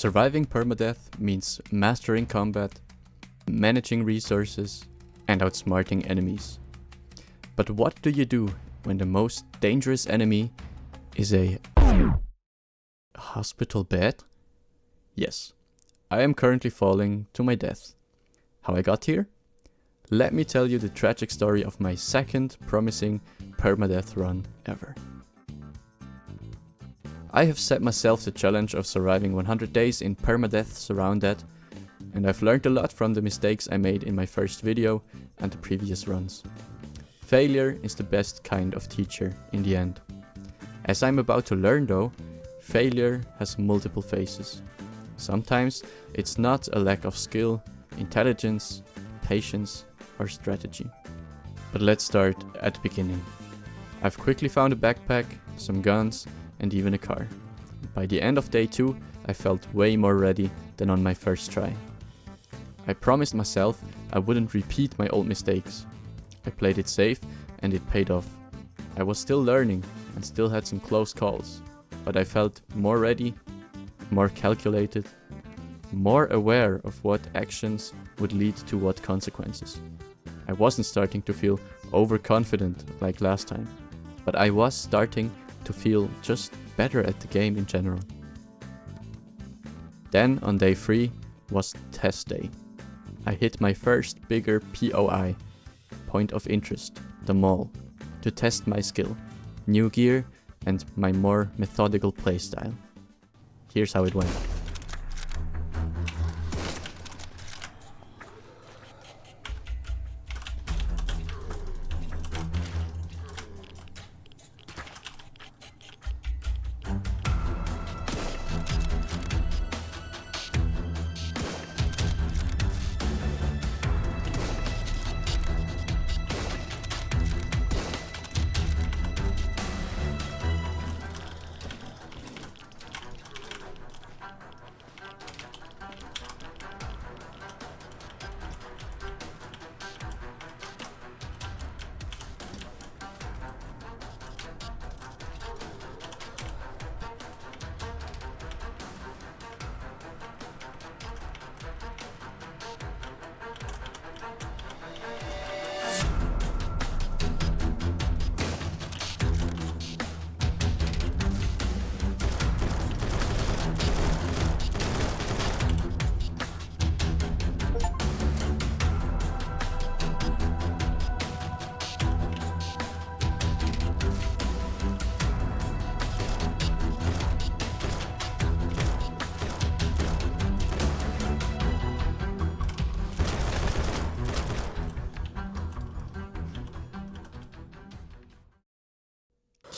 Surviving permadeath means mastering combat, managing resources, and outsmarting enemies. But what do you do when the most dangerous enemy is a hospital bed? Yes, I am currently falling to my death. How I got here? Let me tell you the tragic story of my second promising permadeath run ever. I have set myself the challenge of surviving 100 days in permadeath Surround Dead, and I've learned a lot from the mistakes I made in my first video and the previous runs. Failure is the best kind of teacher in the end. As I'm about to learn though, failure has multiple phases. Sometimes it's not a lack of skill, intelligence, patience, or strategy. But let's start at the beginning. I've quickly found a backpack, some guns, and even a car. By the end of day 2, I felt way more ready than on my first try. I promised myself I wouldn't repeat my old mistakes. I played it safe and it paid off. I was still learning and still had some close calls, but I felt more ready, more calculated, more aware of what actions would lead to what consequences. I wasn't starting to feel overconfident like last time, but I was starting to feel just better at the game in general. Then on day 3 was test day. I hit my first bigger POI, point of interest, the mall, to test my skill, new gear, and my more methodical playstyle. Here's how it went.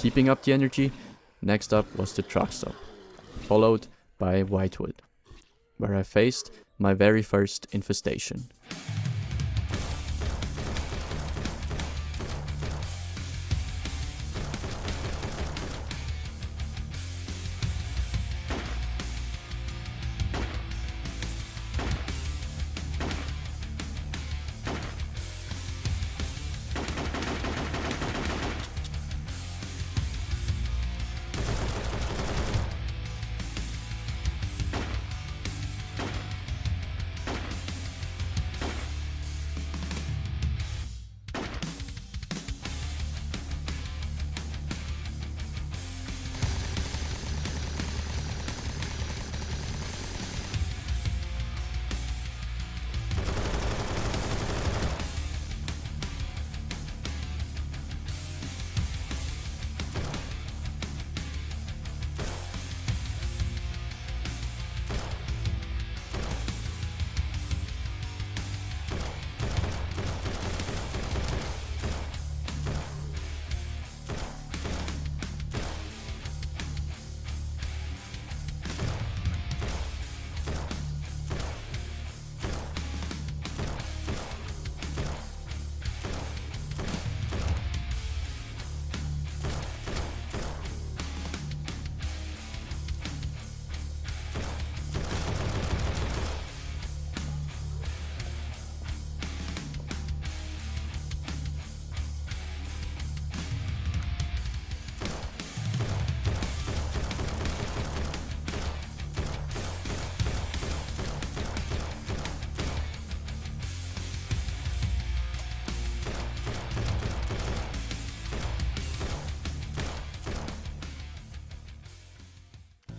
Keeping up the energy, next up was the truck stop, followed by Whitewood, where I faced my very first infestation.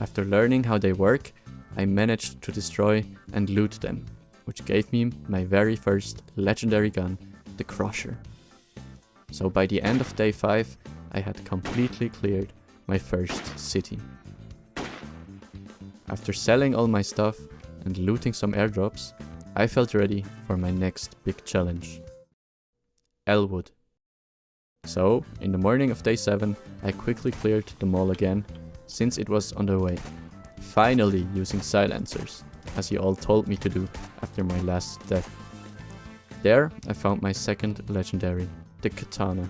After learning how they work, I managed to destroy and loot them, which gave me my very first legendary gun, the Crusher. So by the end of day 5, I had completely cleared my first city. After selling all my stuff and looting some airdrops, I felt ready for my next big challenge. Ellwood. So, in the morning of day 7, I quickly cleared the mall again, since it was on the way. Finally using silencers, as you all told me to do after my last death. There I found my second legendary, the Katana.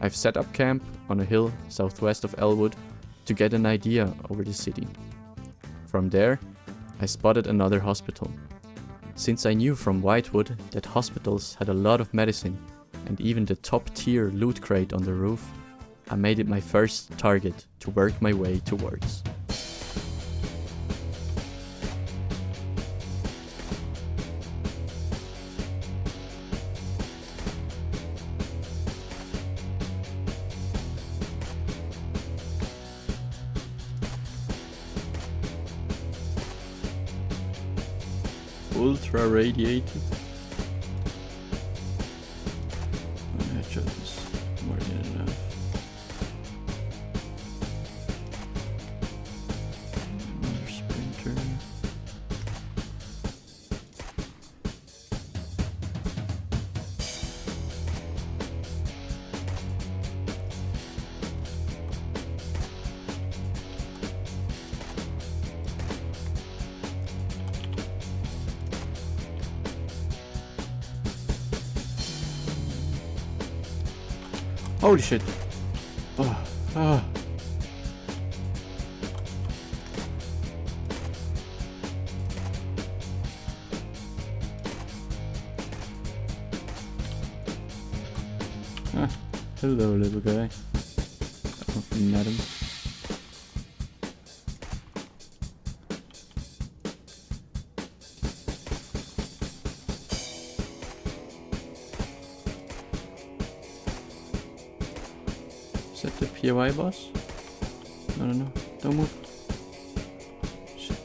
I've set up camp on a hill southwest of Ellwood to get an idea over the city. From there, I spotted another hospital. Since I knew from Whitewood that hospitals had a lot of medicine and even the top tier loot crate on the roof, I made it my first target to work my way towards. Ultra radiated. One headshot is more than enough. Another sprinter. Holy shit. Oh, oh. Ah, hello little guy. I don't met him. Is that the POI boss? No, don't move. Shit.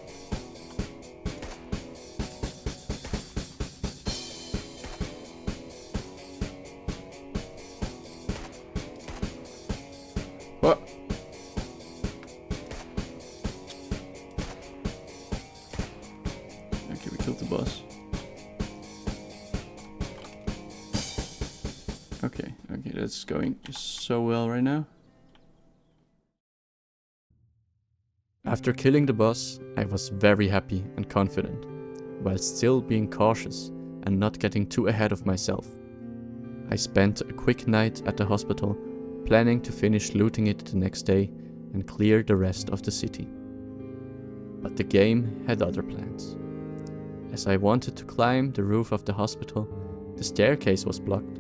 What? Okay, we killed the boss. Okay, that's going so well right now. After killing the boss, I was very happy and confident, while still being cautious and not getting too ahead of myself. I spent a quick night at the hospital, planning to finish looting it the next day and clear the rest of the city. But the game had other plans. As I wanted to climb the roof of the hospital, the staircase was blocked.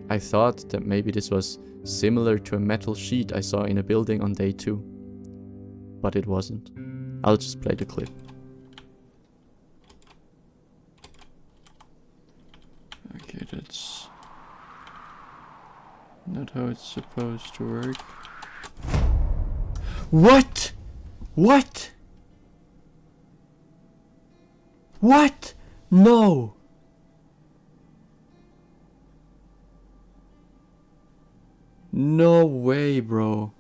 I thought that maybe this was similar to a metal sheet I saw in a building on day 2. But it wasn't. I'll just play the clip. Okay, that's not how it's supposed to work. What? What? What? No! No way, bro.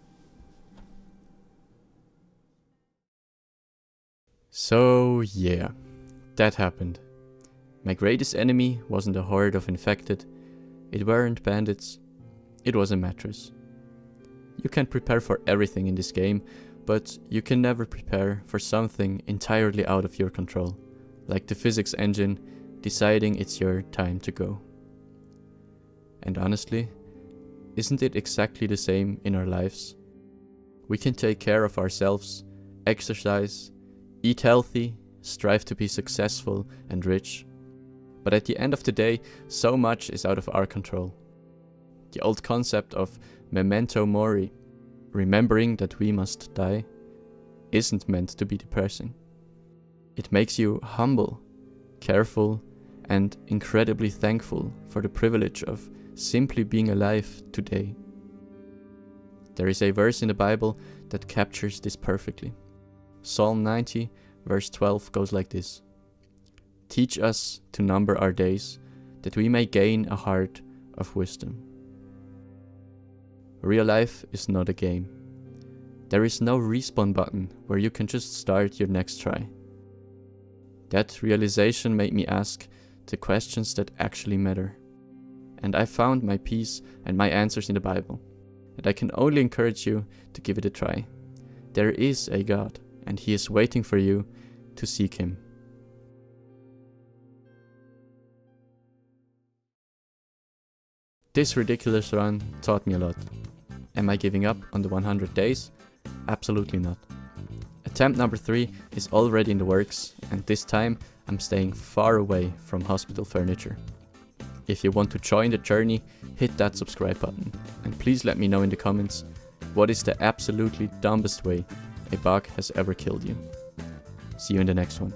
So yeah, that happened. My greatest enemy wasn't a horde of infected, it weren't bandits, it was a mattress. You can prepare for everything in this game, but you can never prepare for something entirely out of your control, like the physics engine deciding it's your time to go. And honestly, isn't it exactly the same in our lives? We can take care of ourselves, exercise, eat healthy, strive to be successful and rich. But at the end of the day, so much is out of our control. The old concept of Memento Mori, remembering that we must die, isn't meant to be depressing. It makes you humble, careful, and incredibly thankful for the privilege of simply being alive today. There is a verse in the Bible that captures this perfectly. Psalm 90, verse 12 goes like this: "Teach us to number our days, that we may gain a heart of wisdom." Real life is not a game. There is no respawn button where you can just start your next try. That realization made me ask the questions that actually matter. And I found my peace and my answers in the Bible. And I can only encourage you to give it a try. There is a God, and He is waiting for you to seek Him. This ridiculous run taught me a lot. Am I giving up on the 100 days? Absolutely not. Attempt number 3 is already in the works, and this time I'm staying far away from hospital furniture. If you want to join the journey, hit that subscribe button, and please let me know in the comments what is the absolutely dumbest way a bug has ever killed you. See you in the next one.